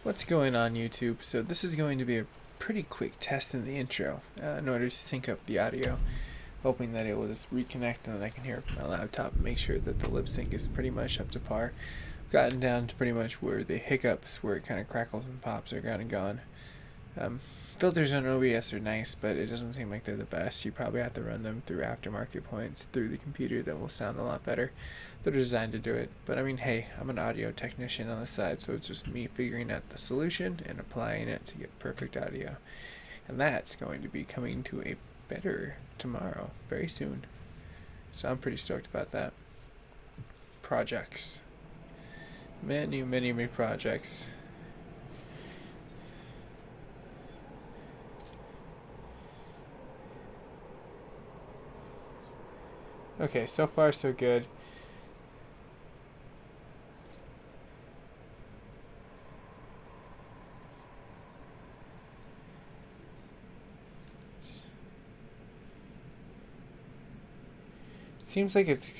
What's going on, YouTube? So this is going to be a pretty quick test in the intro in order to sync up the audio, hoping that it will just reconnect and then I can hear it from my laptop and make sure that the lip sync is pretty much up to par. I've gotten down to pretty much where the hiccups, where it kind of crackles and pops, are kind of gone. Filters on OBS are nice, but it doesn't seem like they're the best. You probably have to run them through aftermarket points through the computer that will sound a lot better. They're designed to do it, but I mean, hey, I'm an audio technician on the side, so it's just me figuring out the solution and applying it to get perfect audio. And that's going to be coming to a better tomorrow, very soon. So I'm pretty stoked about that. Projects. Many projects. Okay, so far so good. Seems like it's...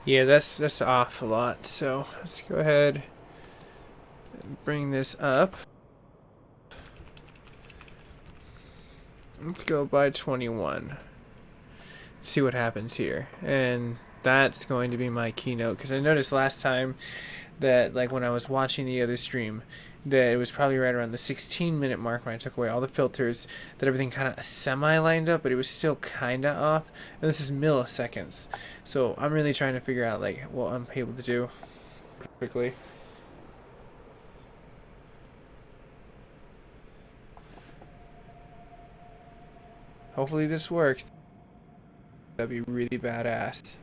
Yeah, that's off a lot, so let's go ahead and bring this up. Let's go by 21. See what happens here. And that's going to be my keynote, because I noticed last time that, like, when I was watching the other stream, that it was probably right around the 16-minute mark when I took away all the filters, that everything kind of semi-lined up, but it was still kind of off. And this is milliseconds. So I'm really trying to figure out, like, what I'm able to do quickly. Hopefully this works. That'd be really badass.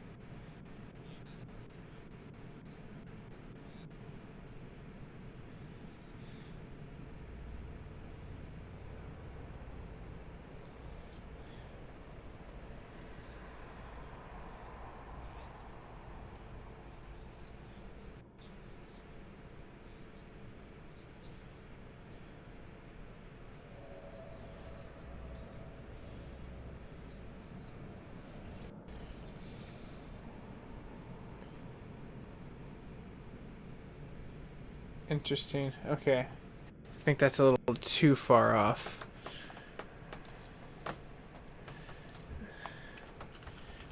Interesting. Okay. I think that's a little too far off.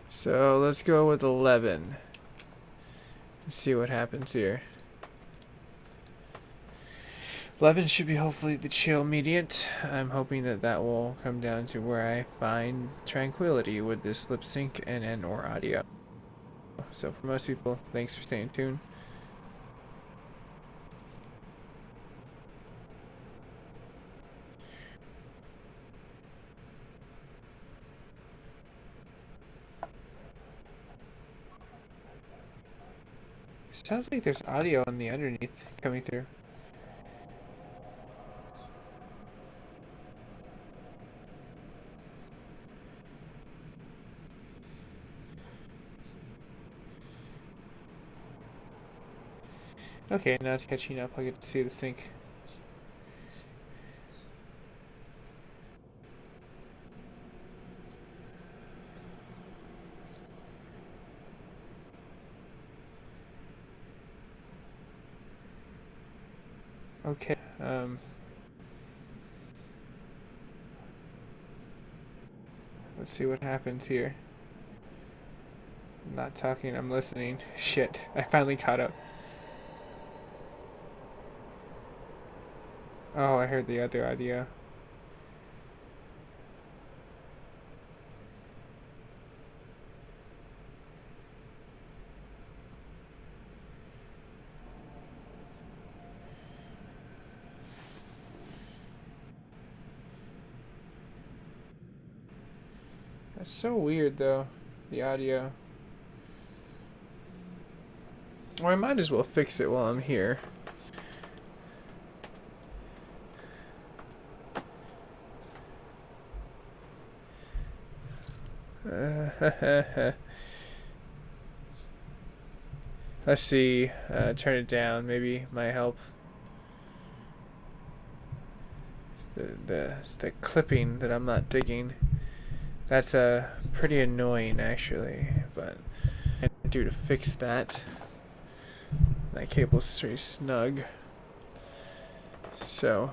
So let's go with 11. Let's see what happens here. 11 should be hopefully the chill median. I'm hoping that that will come down to where I find tranquility with this lip sync and or audio. So for most people, thanks for staying tuned. Sounds like there's audio on the underneath coming through. Okay, now it's catching up. I get to see the sync. Okay, let's see what happens here. I'm not talking, I'm listening. Shit, I finally caught up. Oh, I heard the other audio. That's so weird, though, the audio. Well, I might as well fix it while I'm here. Let's see. Turn it down. Maybe might help. the clipping that I'm not digging. That's pretty annoying actually, but what I do to fix that. That cable's pretty snug. So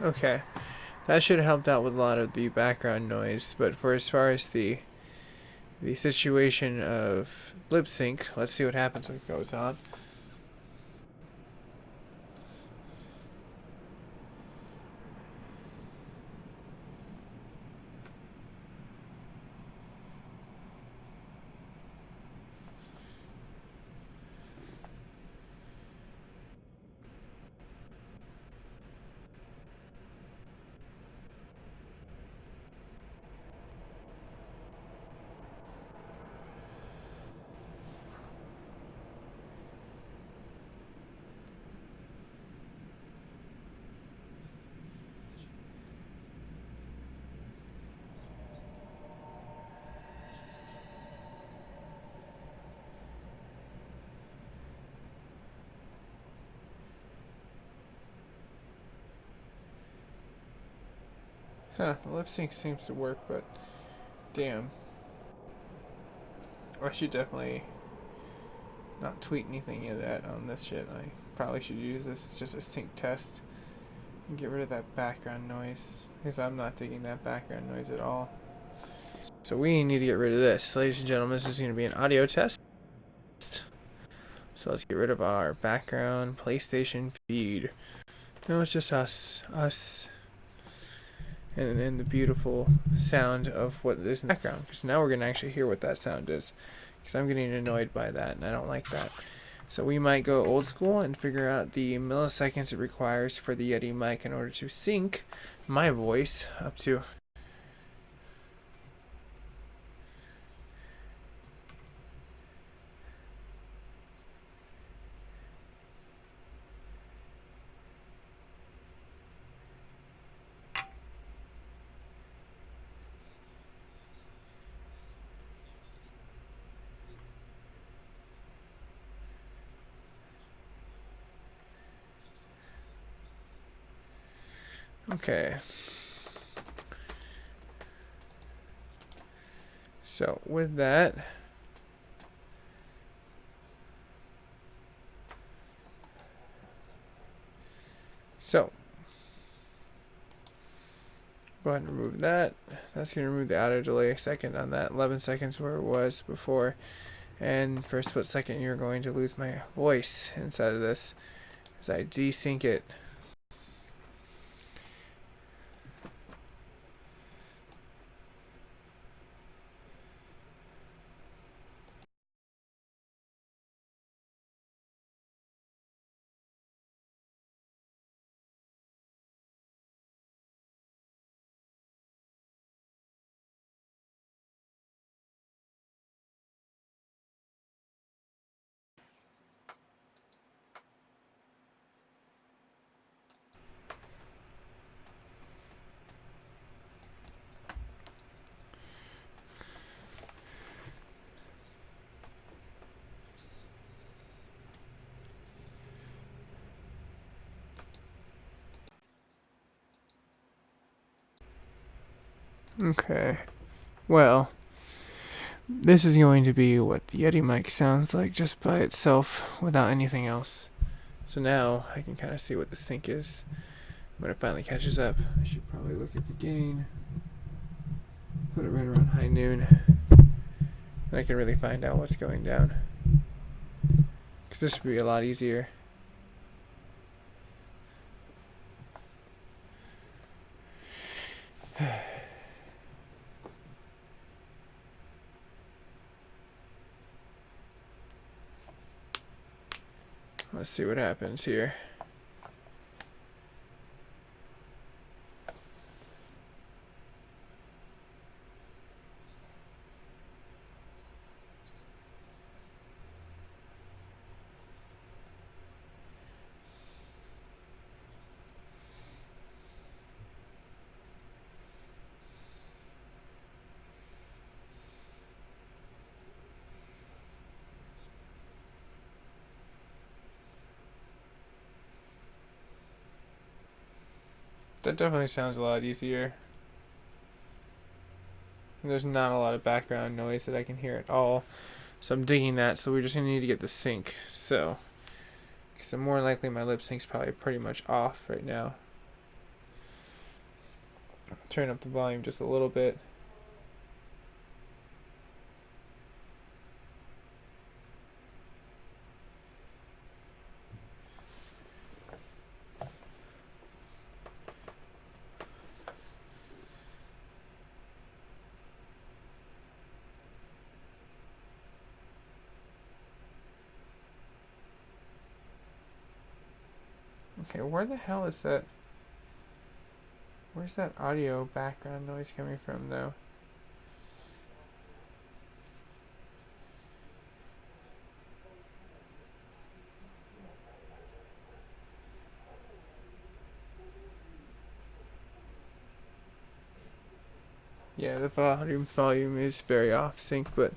okay. That should have helped out with a lot of the background noise, but for as far as the situation of lip sync, let's see what happens when it goes on. Huh, the lip sync seems to work, but damn. I should definitely not tweet anything of that on this shit. I probably should use this as just a sync test and get rid of that background noise, because I'm not digging that background noise at all. So we need to get rid of this. Ladies and gentlemen, this is going to be an audio test. So let's get rid of our background PlayStation feed. No, it's just us, and then the beautiful sound of what is in the background. Because now we're going to actually hear what that sound is. Because I'm getting annoyed by that, and I don't like that. So we might go old school and figure out the milliseconds it requires for the Yeti mic in order to sync my voice up to. Okay. So with that, so go ahead and remove that. That's going to remove the auto delay a second on that. 11 seconds where it was before. And for a split second, you're going to lose my voice inside of this as I desync it. Okay. Well, this is going to be what the Yeti mic sounds like just by itself without anything else. So now I can kind of see what the sync is when it finally catches up. I should probably look at the gain, put it right around high noon, and I can really find out what's going down. Because this would be a lot easier. Let's see what happens here. That definitely sounds a lot easier. There's not a lot of background noise that I can hear at all. So I'm digging that, so we're just going to need to get the sync. So, because more likely my lip sync's probably pretty much off right now. Turn up the volume just a little bit. Okay, where the hell is that? Where's that audio background noise coming from, though? Yeah, the volume is very off sync, but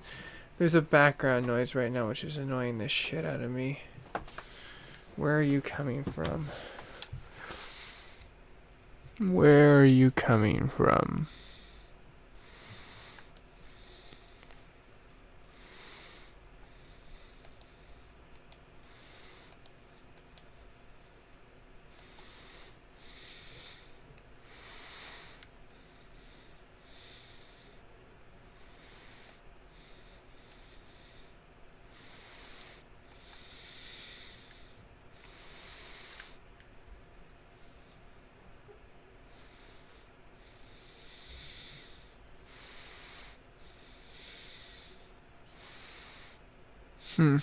there's a background noise right now which is annoying the shit out of me. Where are you coming from? Where are you coming from? Hmm.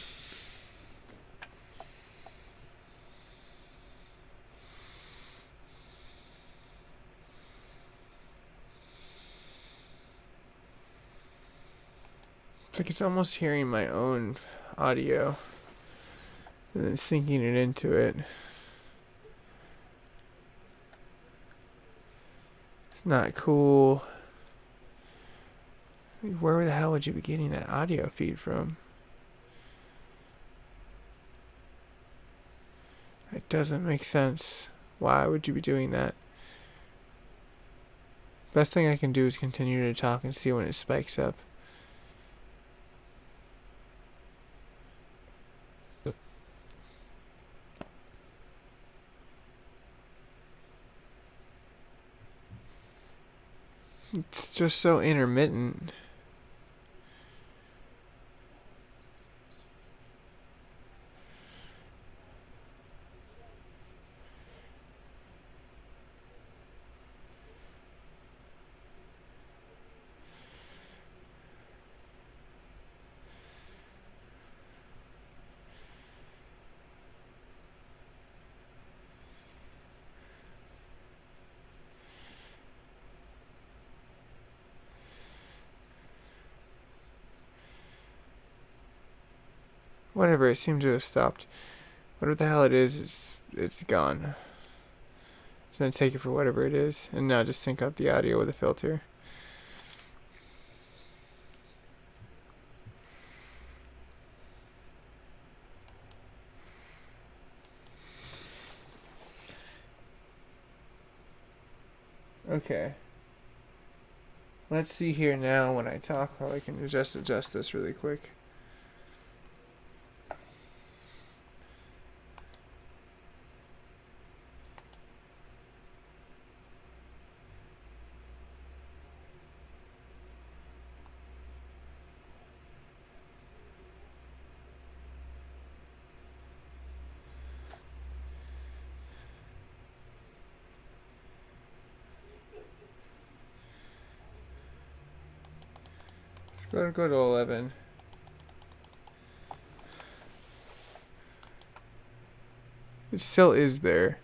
It's like it's almost hearing my own audio and then syncing it into it. Not cool. Where the hell would you be getting that audio feed from? It doesn't make sense. Why would you be doing that? Best thing I can do is continue to talk and see when it spikes up. It's just so intermittent. Whatever, it seemed to have stopped. Whatever the hell it is, it's gone. Just gonna take it for whatever it is, and now just sync up the audio with a filter. Okay. Let's see here now when I talk how I can adjust this really quick. Let's go to 11. It still is there.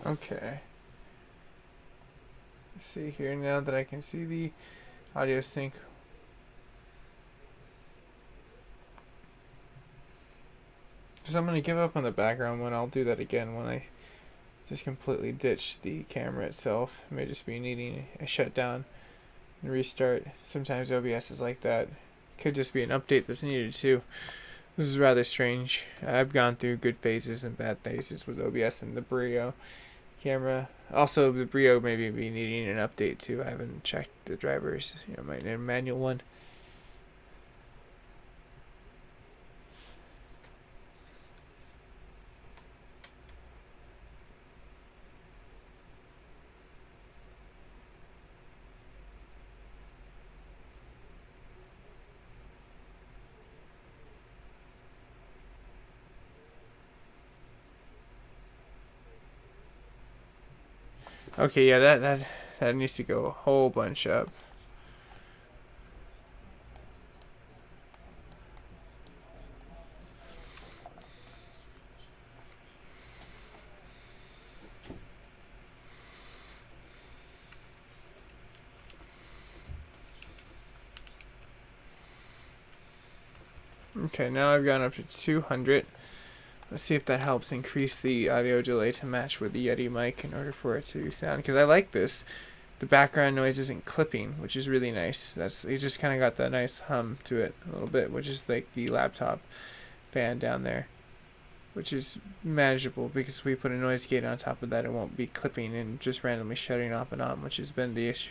Okay. Let's see here now that I can see the audio sync. Because I'm going to give up on the background one. I'll do that again when I just completely ditch the camera itself. It may just be needing a shutdown and restart. Sometimes OBS is like that. Could just be an update that's needed too. This is rather strange. I've gone through good phases and bad phases with OBS and the Brio camera. Also, the Brio may be needing an update too. I haven't checked the drivers. Might need a manual one. Okay, yeah, that needs to go a whole bunch up. Okay, now I've gone up to 200. Let's see if that helps increase the audio delay to match with the Yeti mic in order for it to sound. Because I like this. The background noise isn't clipping, which is really nice. It just kind of got that nice hum to it a little bit, which is like the laptop fan down there, which is manageable because if we put a noise gate on top of that, it won't be clipping and just randomly shutting off and on, which has been the issue.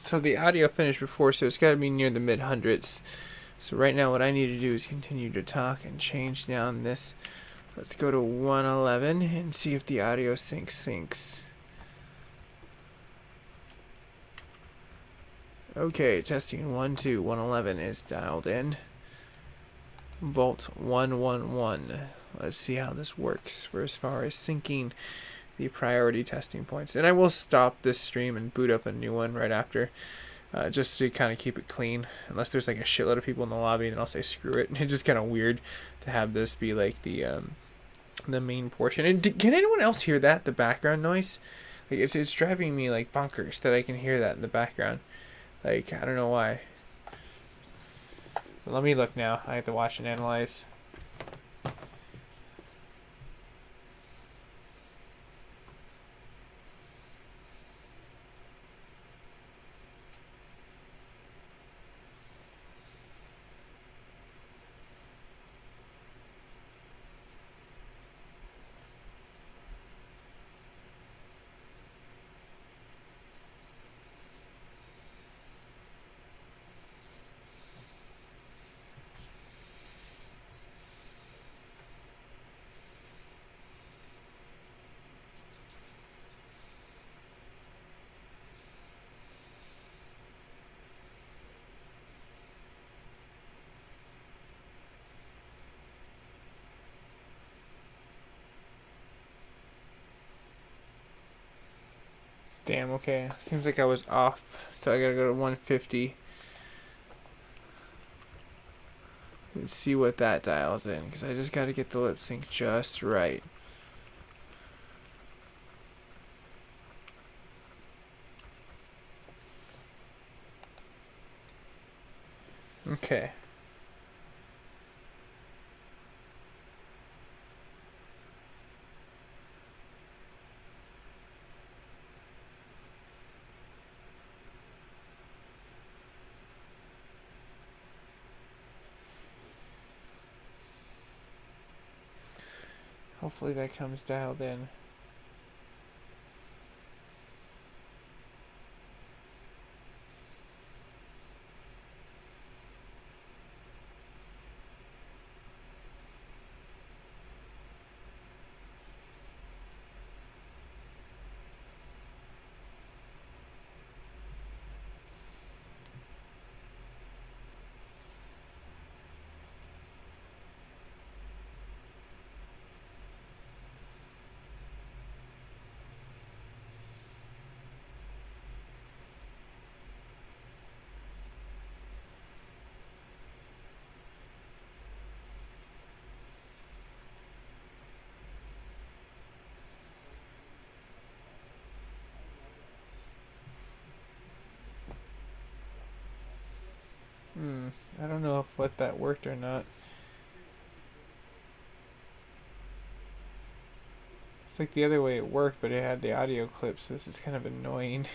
So the audio finished before, so it's got to be near the mid hundreds. So right now what I need to do is continue to talk and change down this. Let's go to 111 and see if the audio syncs. Okay, testing 1, 2, 111 is dialed in. Volt 111. Let's see how this works for as far as syncing the priority testing points. And I will stop this stream and boot up a new one right after, just to kind of keep it clean. Unless there's like a shitload of people in the lobby, and I'll say screw it. It's just kind of weird to have this be like the main portion. And can anyone else hear that? The background noise? Like it's driving me like bonkers that I can hear that in the background. Like I don't know why. But let me look now. I have to watch and analyze. Damn, okay. Seems like I was off, so I gotta go to 150. Let's see what that dials in, because I just gotta get the lip sync just right. Okay. Hopefully that comes dialed in. I don't know if that worked or not. It's like the other way it worked, but it had the audio clips, so this is kind of annoying.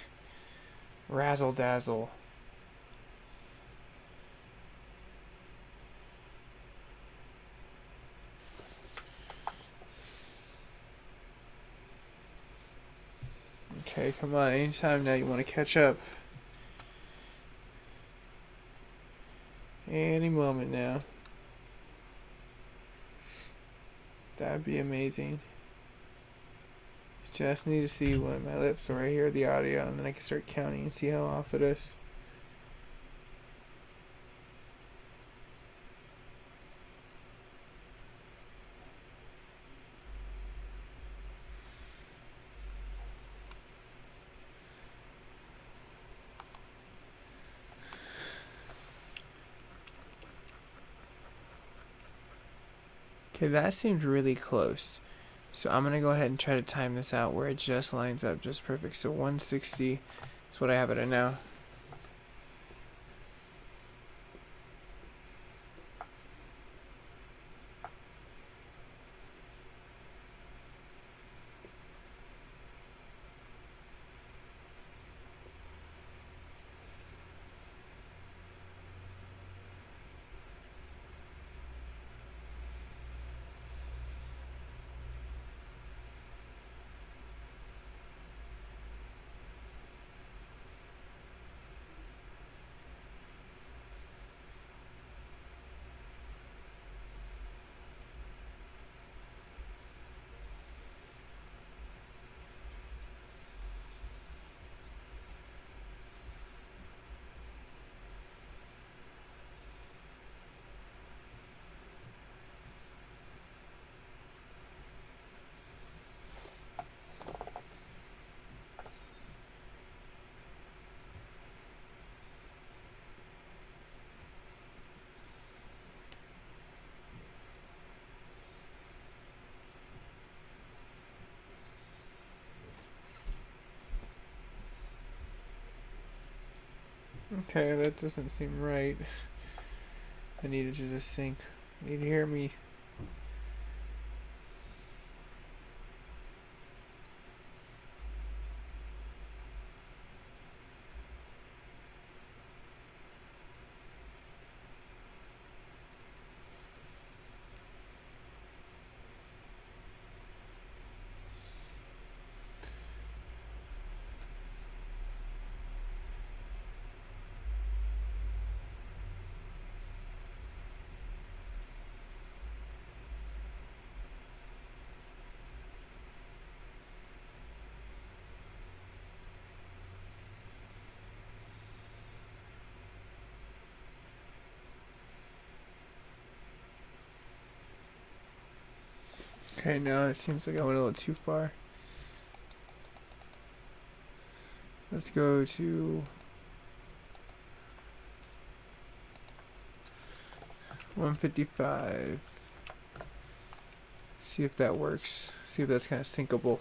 Razzle dazzle. Okay, come on, anytime now you want to catch up. Any moment now. That'd be amazing. Just need to see when my lips are right here, the audio, and then I can start counting and see how off it is. Okay, that seemed really close. So I'm going to go ahead and try to time this out where it just lines up just perfect. So 160 is what I have it at now. Okay, that doesn't seem right. I needed to just sync. Need to hear me. Okay, now it seems like I went a little too far. Let's go to 155. See if that works. See if that's kind of syncable.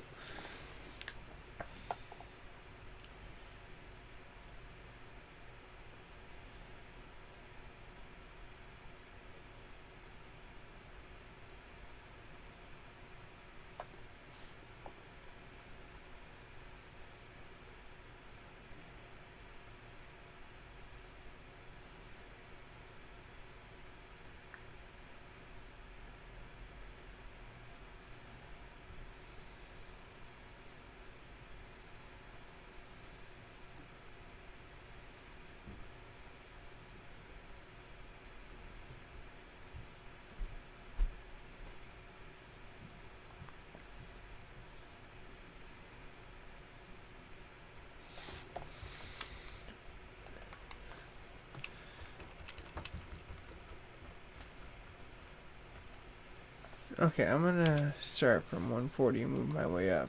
Okay, I'm gonna start from 140 and move my way up.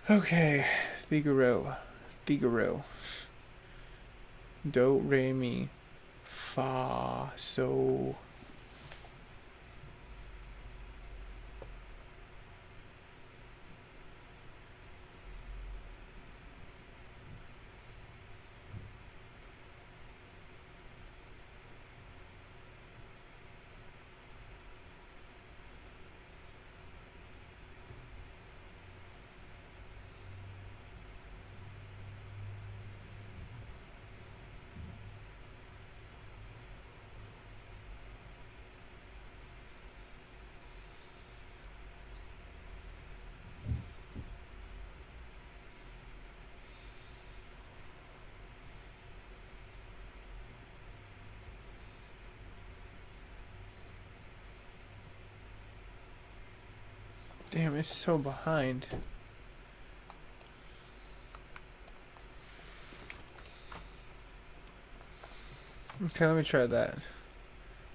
Okay, Figaro. Do, re, mi, fa, so. Damn, it's so behind. Okay, let me try that.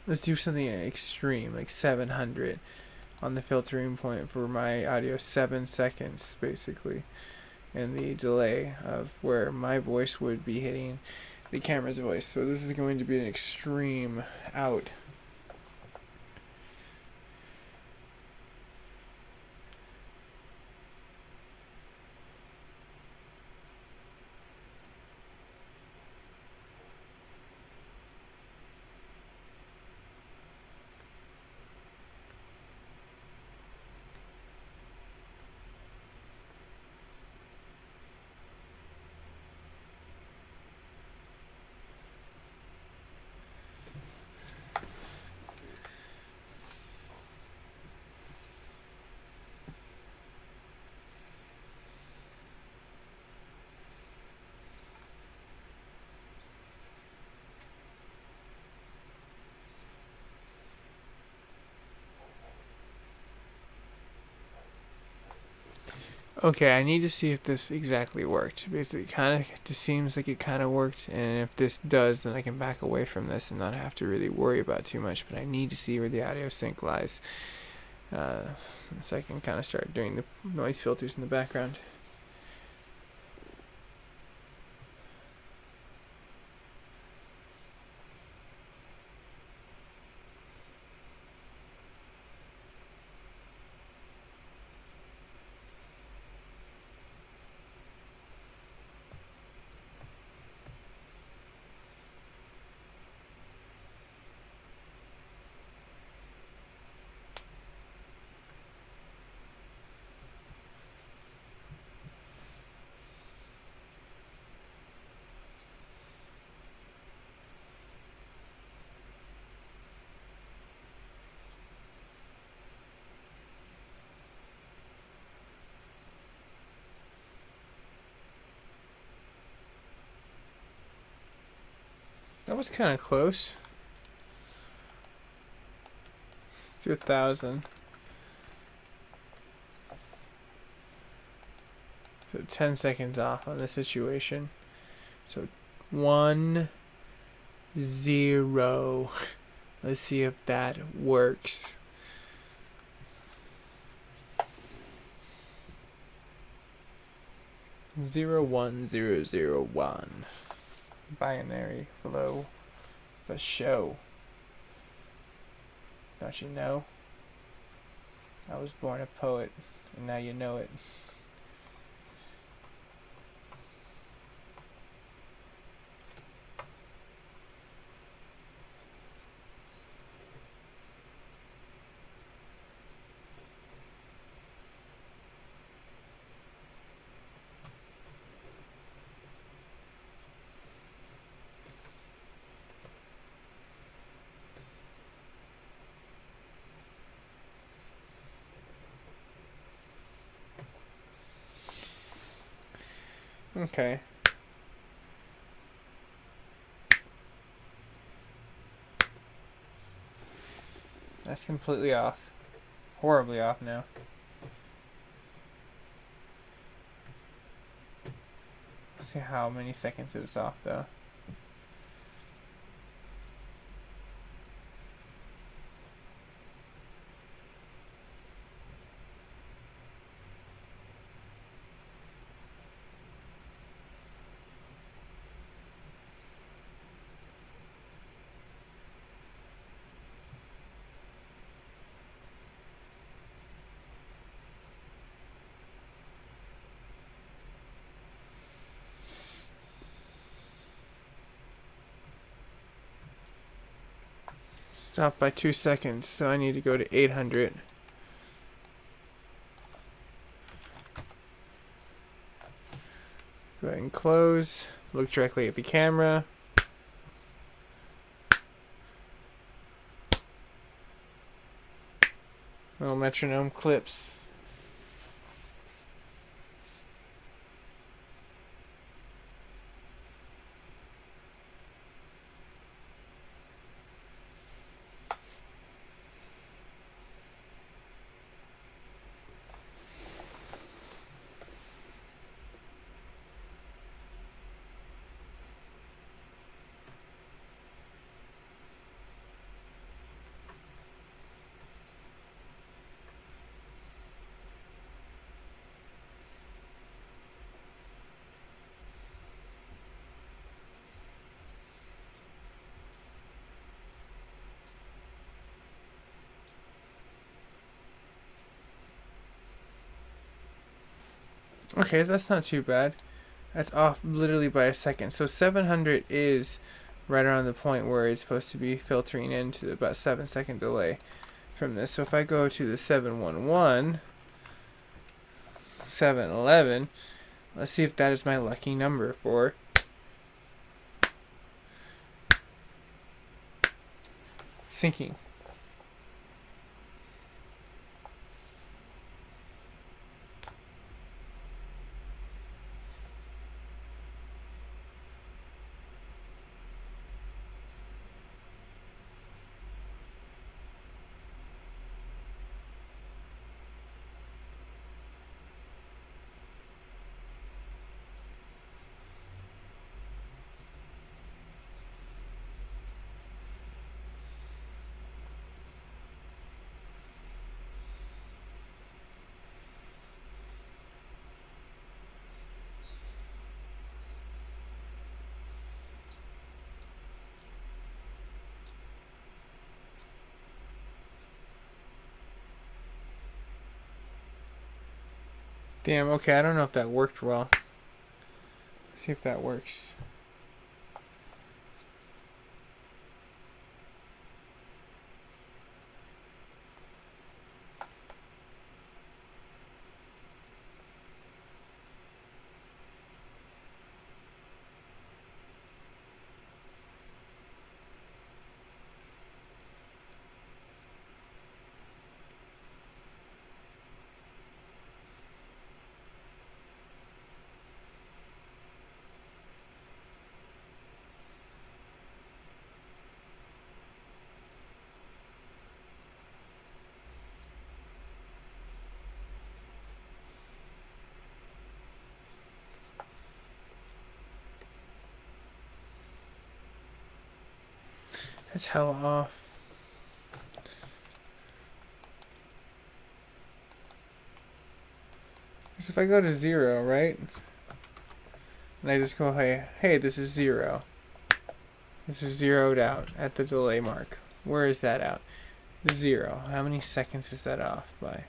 Let's do something extreme, like 700 on the filtering point for my audio, 7 seconds basically, and the delay of where my voice would be hitting the camera's voice. So this is going to be an extreme out. Okay, I need to see if this exactly worked, because it kind of just seems like it kind of worked, and if this does, then I can back away from this and not have to really worry about too much, but I need to see where the audio sync lies, so I can kind of start doing the noise filters in the background. That was kind of close. To 1,000. So 10 seconds off on the situation. So 1, 0. Let's see if that works. Zero 1 0 0 1. Binary flow for show. Don't you know? I was born a poet, and now you know it. Okay. That's completely off. Horribly off now. Let's see how many seconds it was off though. Stop by 2 seconds, so I need to go to 800. Go ahead and close. Look directly at the camera. Little metronome clips. Okay, that's not too bad. That's off literally by a second. So 700 is right around the point where it's supposed to be filtering into about 7-second delay from this. So if I go to the 711, 711, let's see if that is my lucky number for syncing. Damn, okay, I don't know if that worked well. Let's see if that works. That's hella off. Because if I go to 0, right? And I just go, hey, this is 0. This is zeroed out at the delay mark. Where is that out? 0. How many seconds is that off by?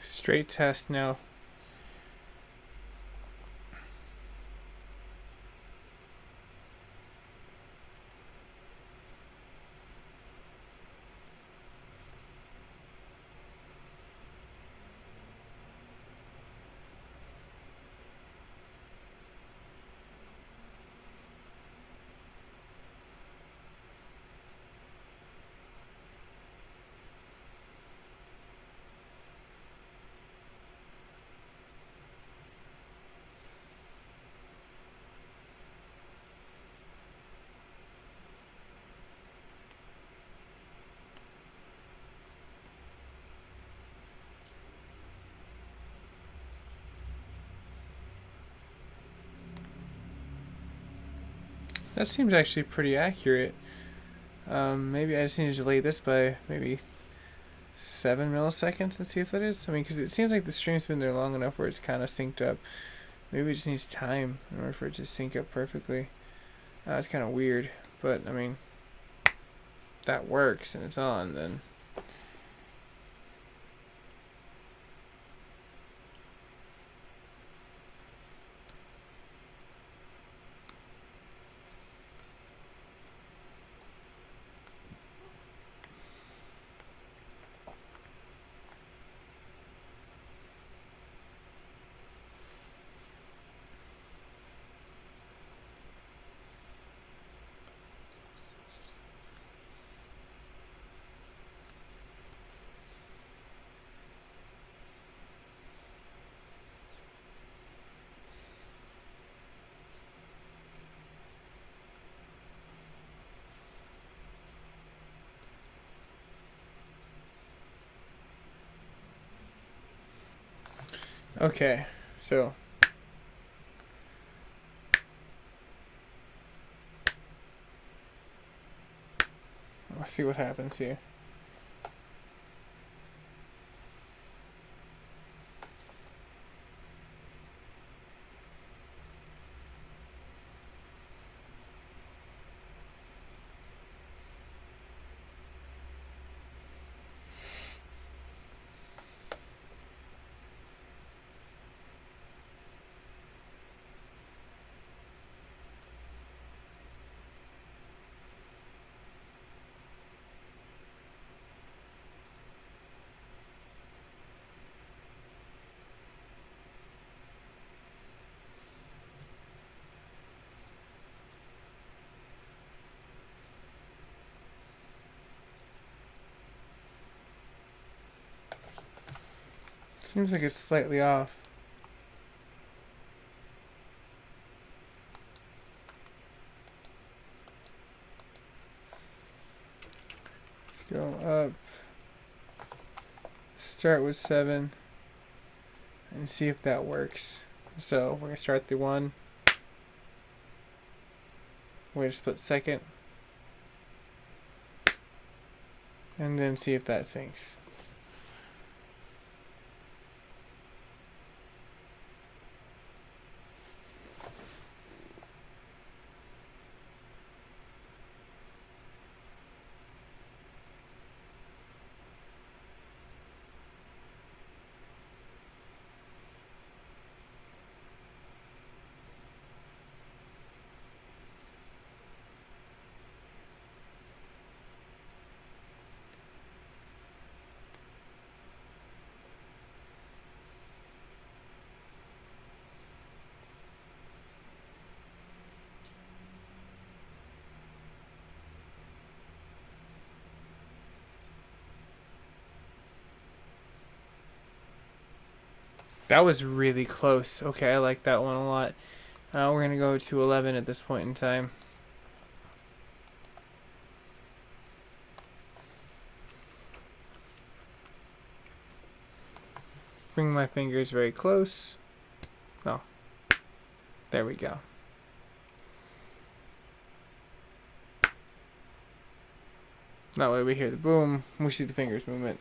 Straight test now. That seems actually pretty accurate. Maybe I just need to delay this by maybe 7 milliseconds and see if that is. I mean, because it seems like the stream's been there long enough where it's kind of synced up. Maybe it just needs time in order for it to sync up perfectly. It's kind of weird, but I mean, if that works and it's on, then. Okay, so let's see what happens here. Seems like it's slightly off. Let's go up. Start with 7 and see if that works. So we're gonna start the 1. Wait a split second. And then see if that syncs. That was really close. Okay, I like that one a lot. We're going to go to 11 at this point in time. Bring my fingers very close. Oh, there we go. That way we hear the boom, we see the fingers movement.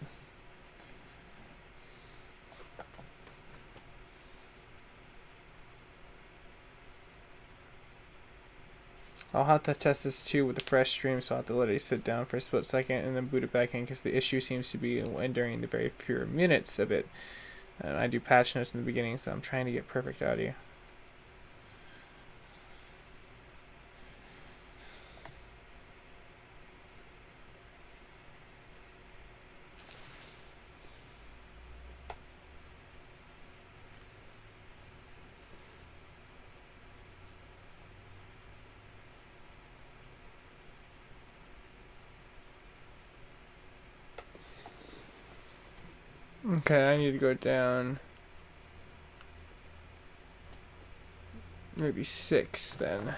I'll have to test this too with a fresh stream, so I'll have to let it sit down for a split second and then boot it back in, because the issue seems to be during the very few minutes of it. And I do patch notes in the beginning, so I'm trying to get perfect audio. Okay, I need to go down maybe 6 then.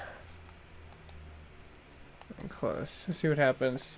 And close. Let's see what happens.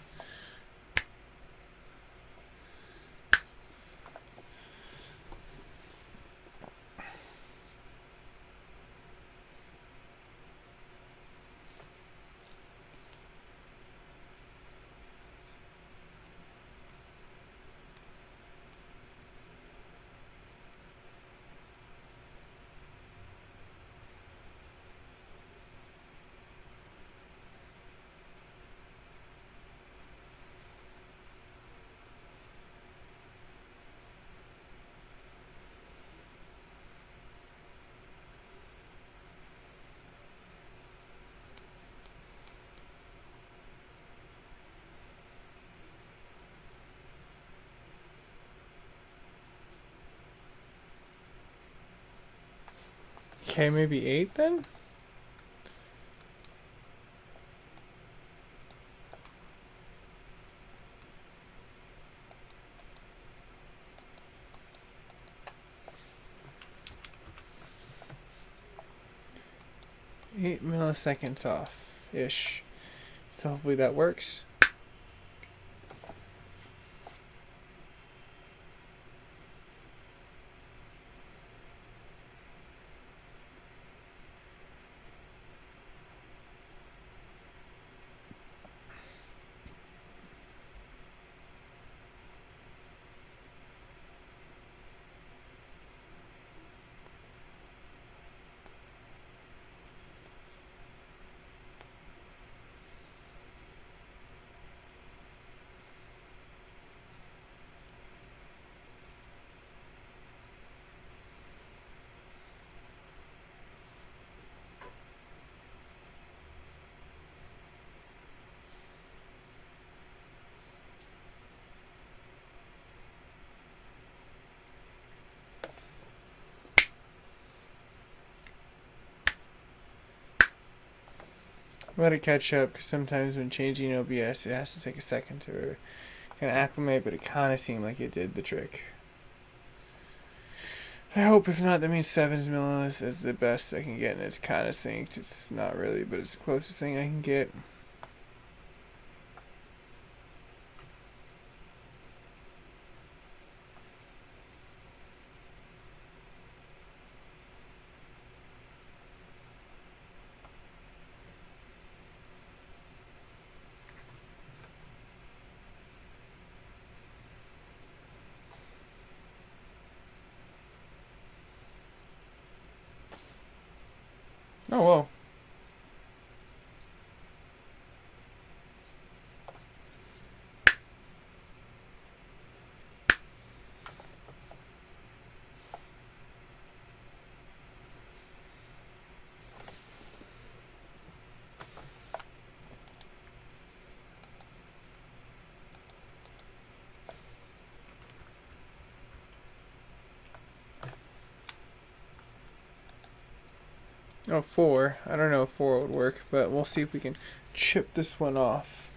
Okay, maybe 8 then? Eight milliseconds off-ish. So hopefully that works. Let it catch up, because sometimes when changing OBS it has to take a second to kind of acclimate, but it kind of seemed like it did the trick. I hope, if not, that means 7 millis is the best I can get, and it's kind of synced. It's not really, but it's the closest thing I can get. Oh, whoa. Oh, 4. I don't know if 4 would work, but we'll see if we can chip this one off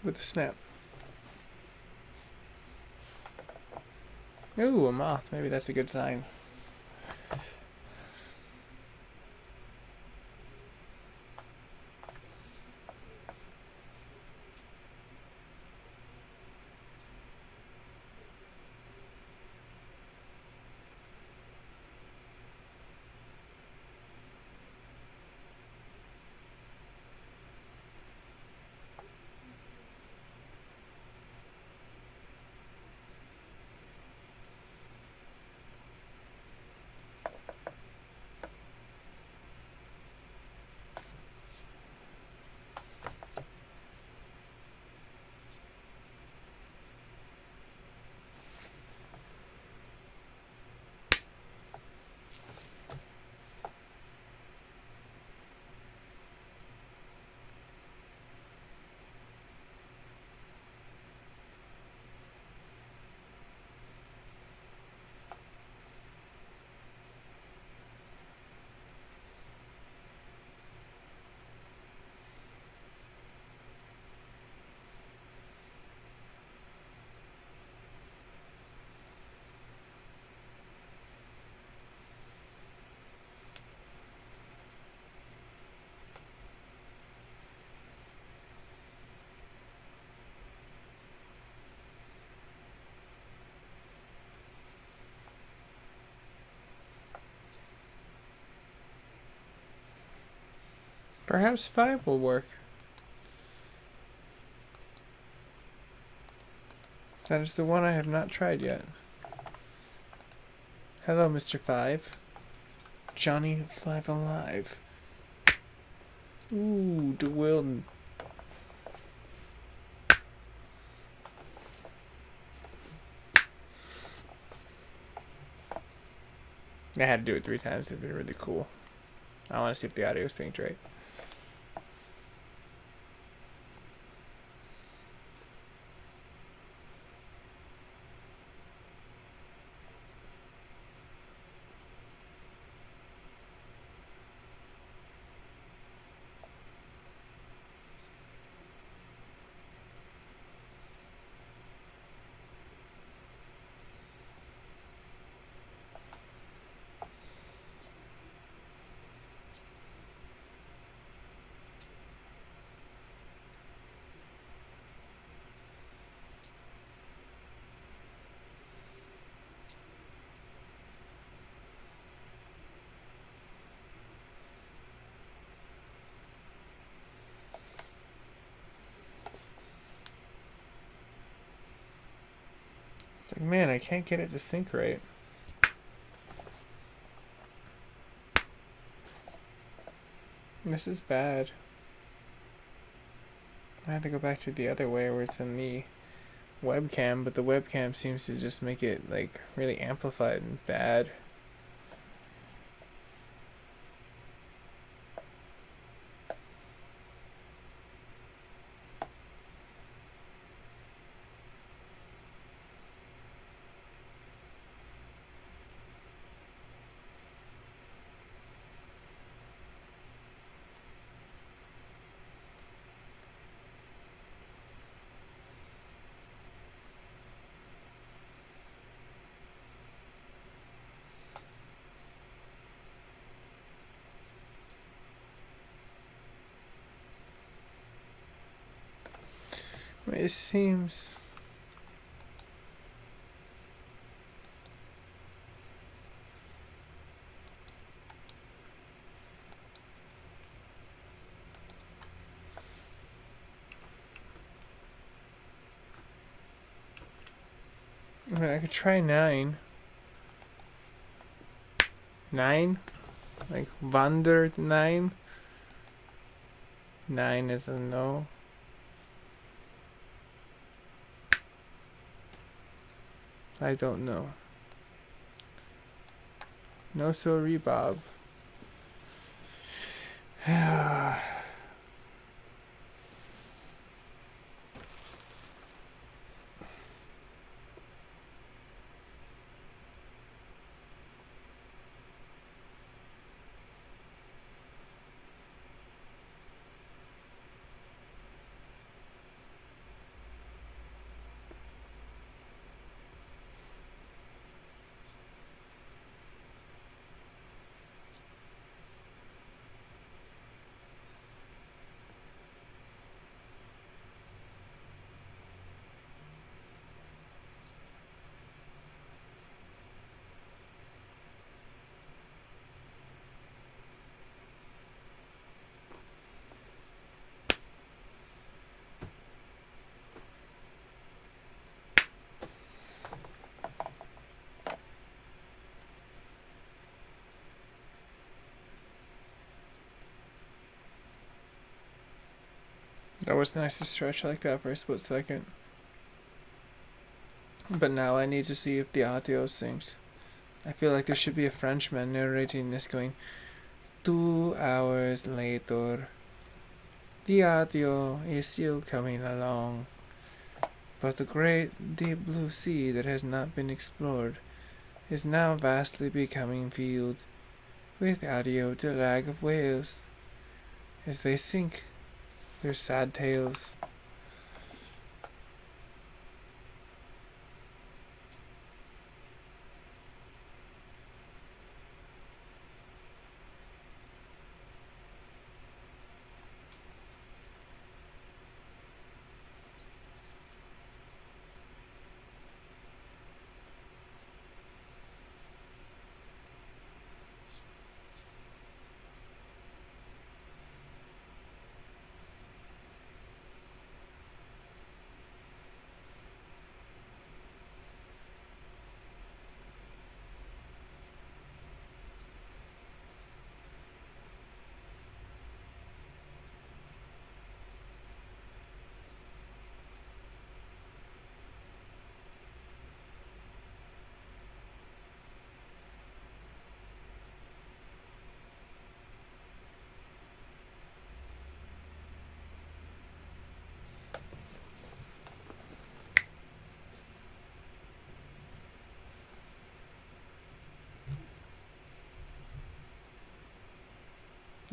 with a snap. Ooh, a moth. Maybe that's a good sign. Perhaps 5 will work. That is the one I have not tried yet. Hello, Mr. 5. Johnny 5 alive. Ooh, DeWilden. I had to do it 3 times. It'd be really cool. I want to see if the audio is synced right. It's like, man, I can't get it to sync right. This is bad. I have to go back to the other way where it's in the webcam, but the webcam seems to just make it like really amplified and bad. It seems... I mean, I could try 9. 9? Like, Wander 9? 9 is a no. I don't know. No sorry, Bob. That was nice to stretch like that for a split second. But now I need to see if the audio is synced. I feel like there should be a Frenchman narrating this going, 2 hours later, the audio is still coming along. But the great deep blue sea that has not been explored is now vastly becoming filled with audio to lag of whales as they sink their sad tales.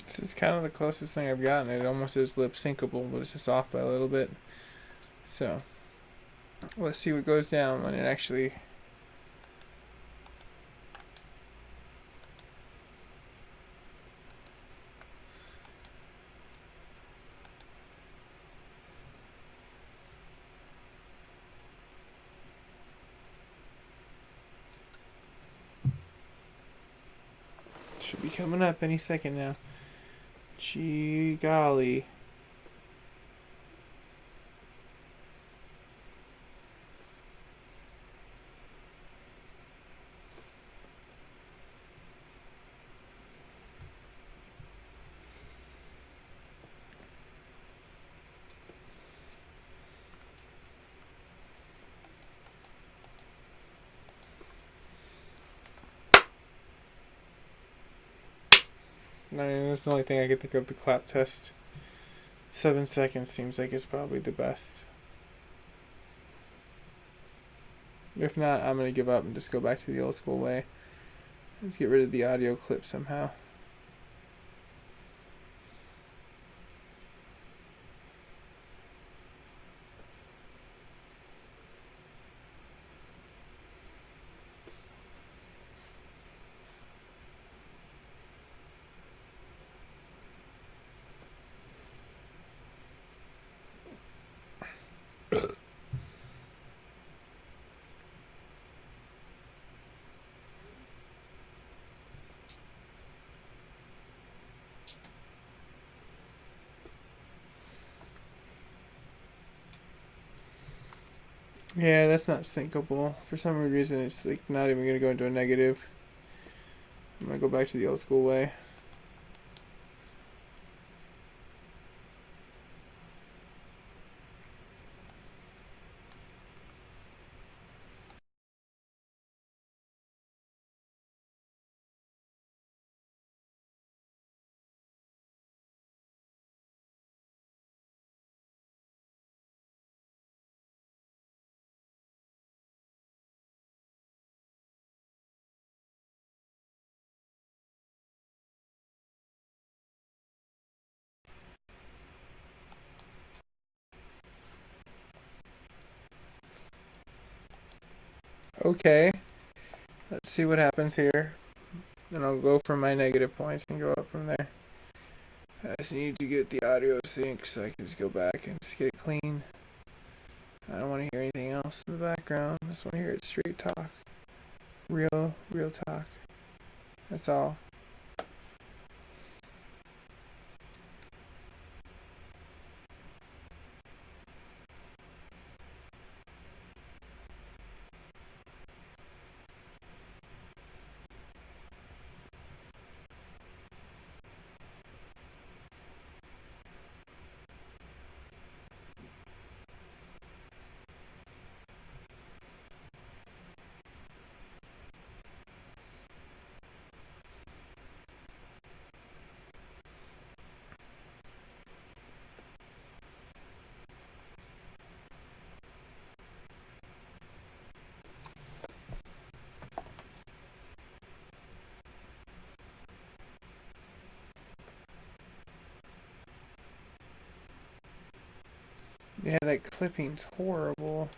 This is kind of the closest thing I've gotten. It almost is lip syncable, but it's just off by a little bit. So, let's see what goes down when it actually... Should be coming up any second now. Gee golly. I mean, that's the only thing I can think of. The clap test. 7 seconds seems like it's probably the best. If not, I'm gonna give up and just go back to the old school way. Let's get rid of the audio clip somehow. Yeah, that's not syncable. For some weird reason, it's like not even gonna go into a negative. I'm gonna go back to the old school way. Okay, let's see what happens here. And I'll go for my negative points and go up from there. I just need to get the audio sync so I can just go back and just get it clean. I don't want to hear anything else in the background. I just want to hear it straight talk. Real talk. That's all. Yeah, that clipping's horrible.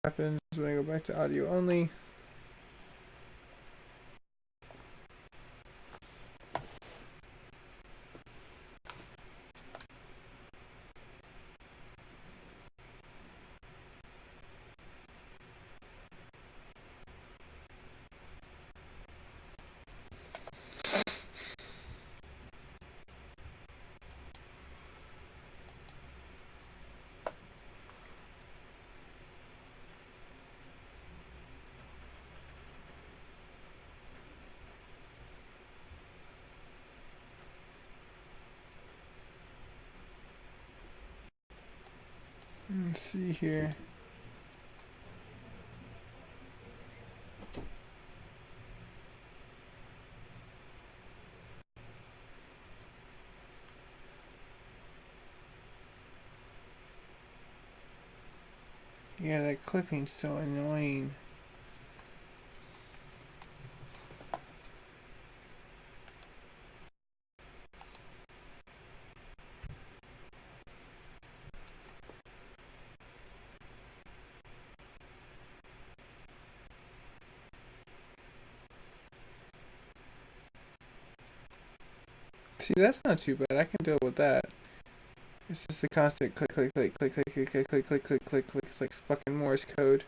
What happens when I go back to audio only? Let's see here. Yeah, that clipping's so annoying. See, that's not too bad. I can deal with that. It's just the constant click, click, click, click, click, click, click, click, click, click, click, click. It's like fucking Morse code.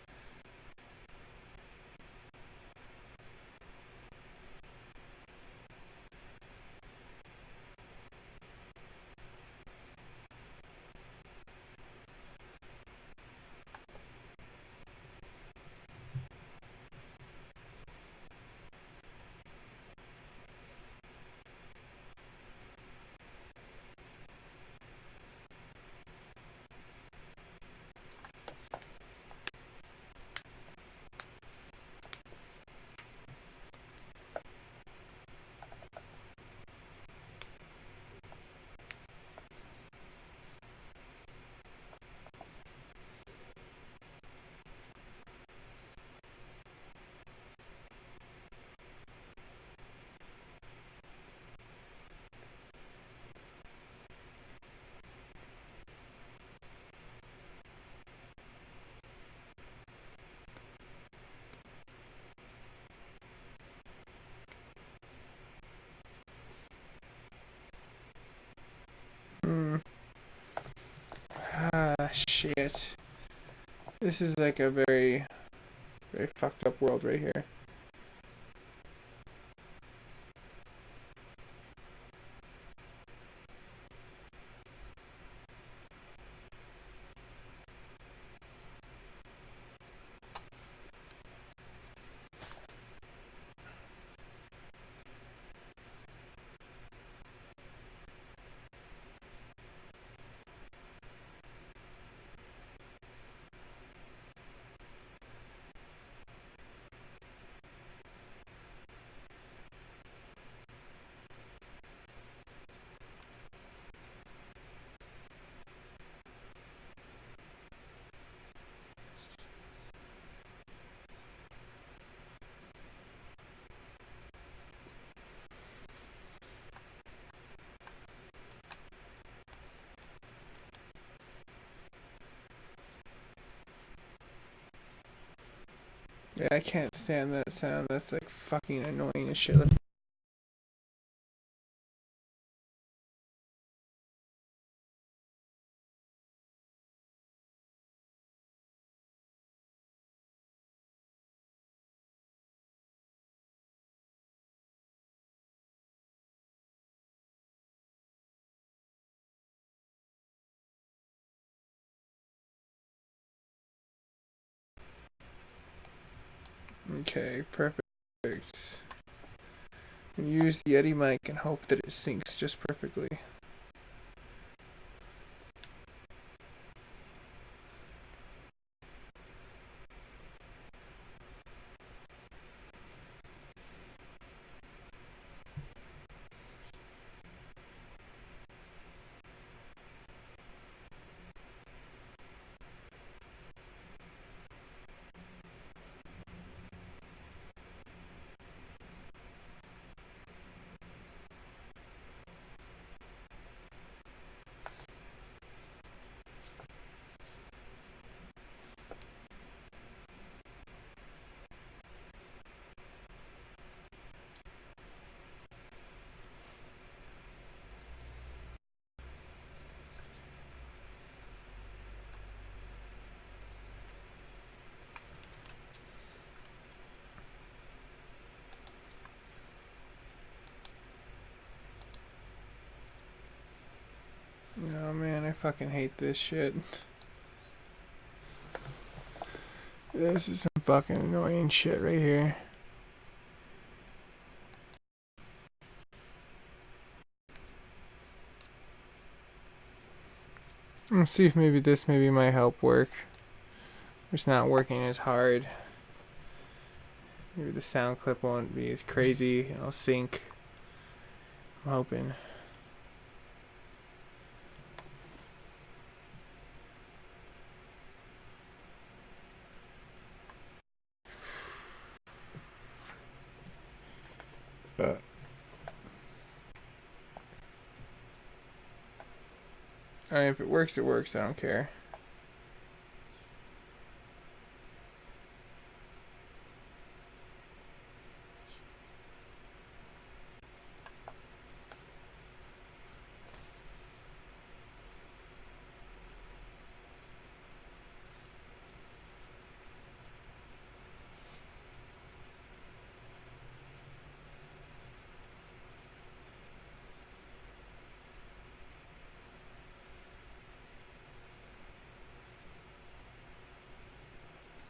Hmm. Ah, shit. This is like a very, very fucked up world right here. Yeah, I can't stand that sound. That's like fucking annoying as shit. Okay, perfect. Use the Yeti mic and hope that it syncs just perfectly. Oh man, I fucking hate this shit. This is some fucking annoying shit right here. Let's see if maybe this might help work. It's not working as hard. Maybe the sound clip won't be as crazy. It'll sync. I'm hoping. Alright, if it works, it works. I don't care.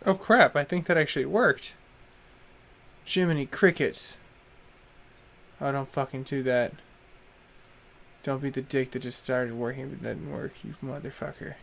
Oh crap, I think that actually worked. Jiminy crickets. Oh, don't fucking do that. Don't be the dick that just started working but didn't work, you motherfucker.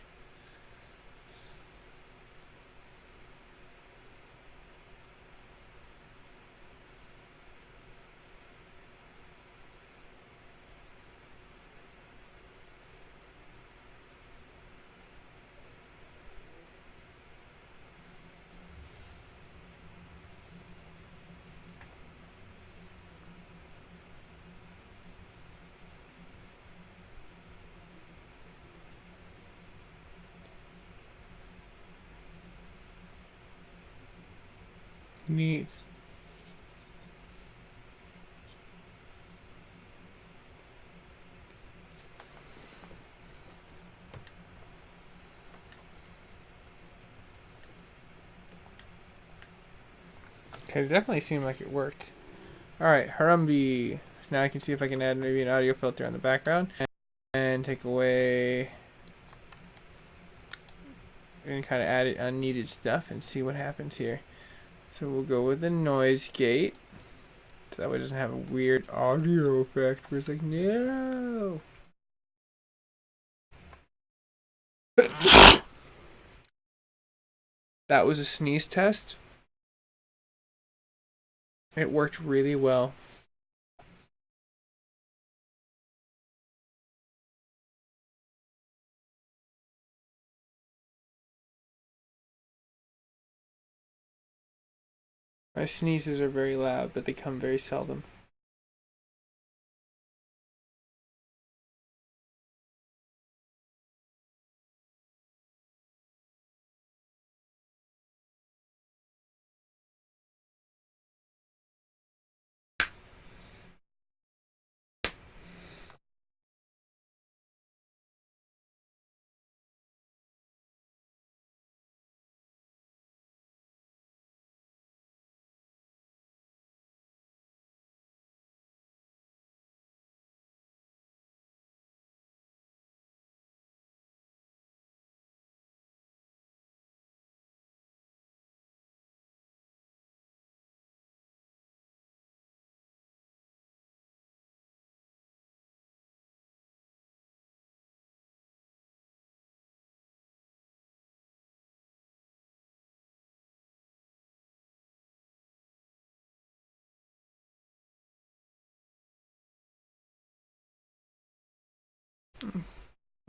Neat. Okay, it definitely seemed like it worked. Alright, Harumbi. Now I can see if I can add maybe an audio filter on the background. And take away any kind of added unneeded stuff and see what happens here. So we'll go with the noise gate. So that way it doesn't have a weird audio effect where it's like, no. That was a sneeze test. It worked really well. My sneezes are very loud, but they come very seldom.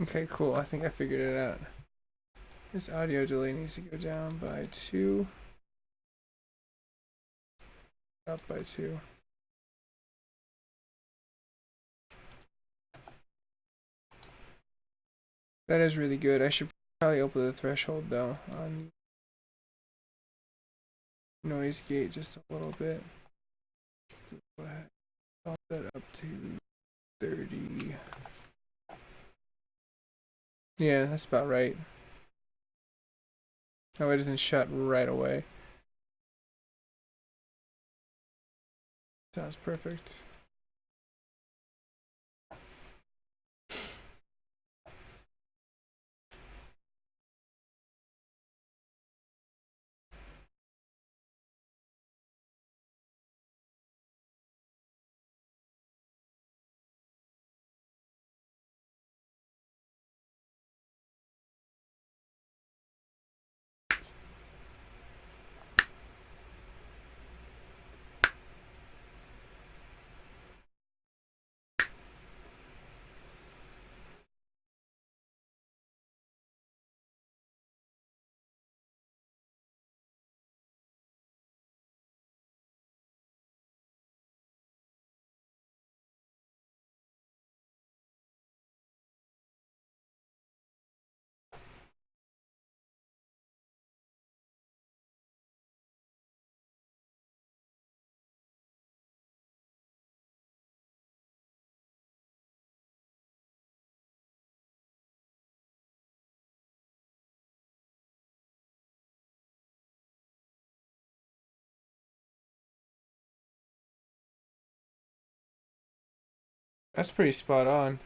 Okay, cool. I think I figured it out. This audio delay needs to go down by 2. Up by 2. That is really good. I should probably open the threshold though on noise gate just a little bit. Go ahead. Bump that up to 30. Yeah, that's about right. Oh, it doesn't shut right away. Sounds perfect. That's pretty spot on.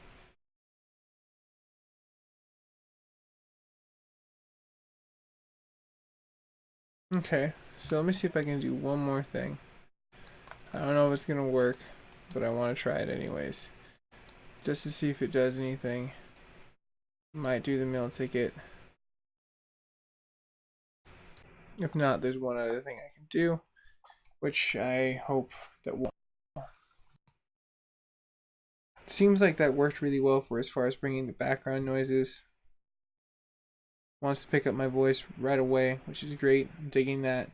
Okay, so let me see if I can do one more thing. I don't know if it's gonna work, but I want to try it anyways, just to see if it does anything. Might do the meal ticket. If not, there's one other thing I can do, which I hope that will. Seems like that worked really well for as far as bringing the background noises. Wants to pick up my voice right away, which is great. I'm digging that.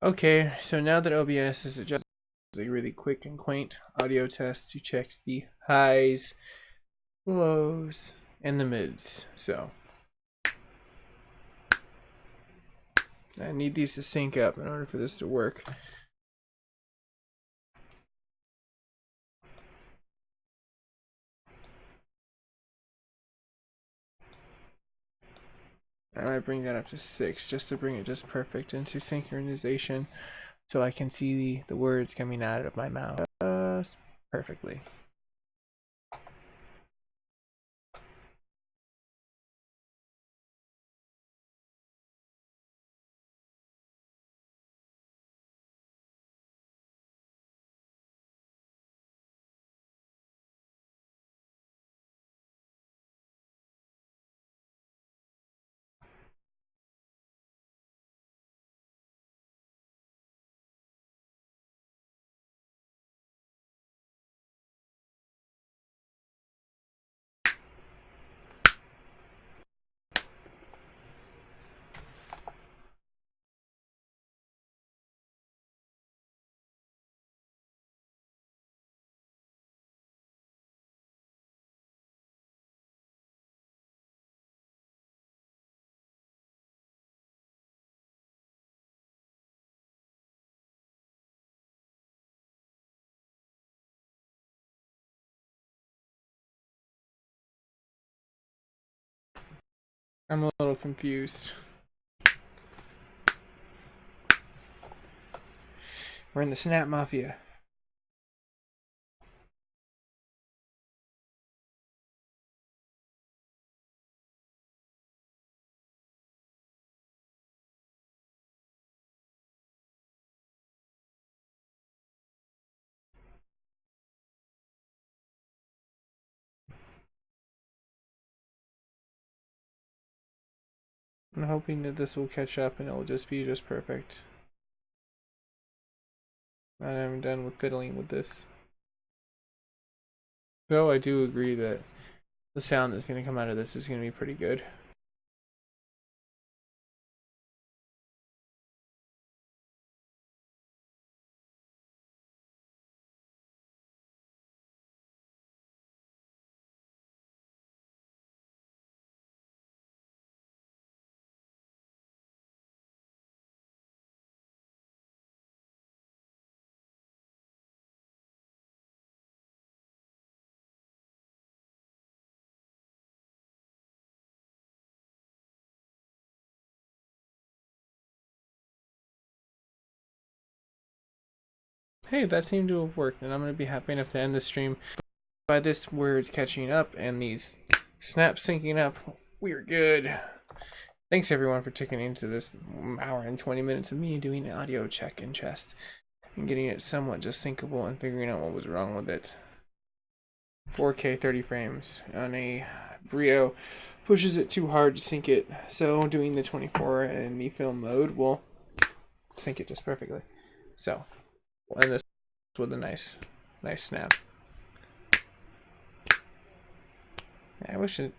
Okay, so now that OBS is adjusted, a really quick and quaint audio test to check the highs, lows, and the mids. So I need these to sync up in order for this to work. I might bring that up to 6 just to bring it just perfect into synchronization so I can see the words coming out of my mouth just perfectly. I'm a little confused. We're in the Snap Mafia. I'm hoping that this will catch up and it will just be just perfect. And I'm done with fiddling with this. Though I do agree that the sound that's going to come out of this is going to be pretty good. Hey, that seemed to have worked, and I'm going to be happy enough to end the stream by this words catching up and these snaps syncing up. We're good. Thanks everyone for tuning into this hour and 20 minutes of me doing an audio check in chest and getting it somewhat just syncable and figuring out what was wrong with it. 4K 30 frames on a Brio pushes it too hard to sync it, so doing the 24 in the film mode will sync it just perfectly. So we'll end this with a nice snap. I wish it.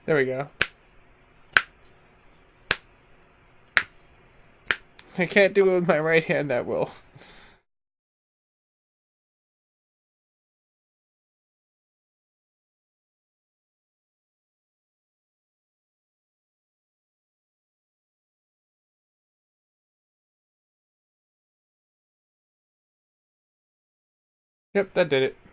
There we go. I can't do it with my right hand, that will. Yep, that did it.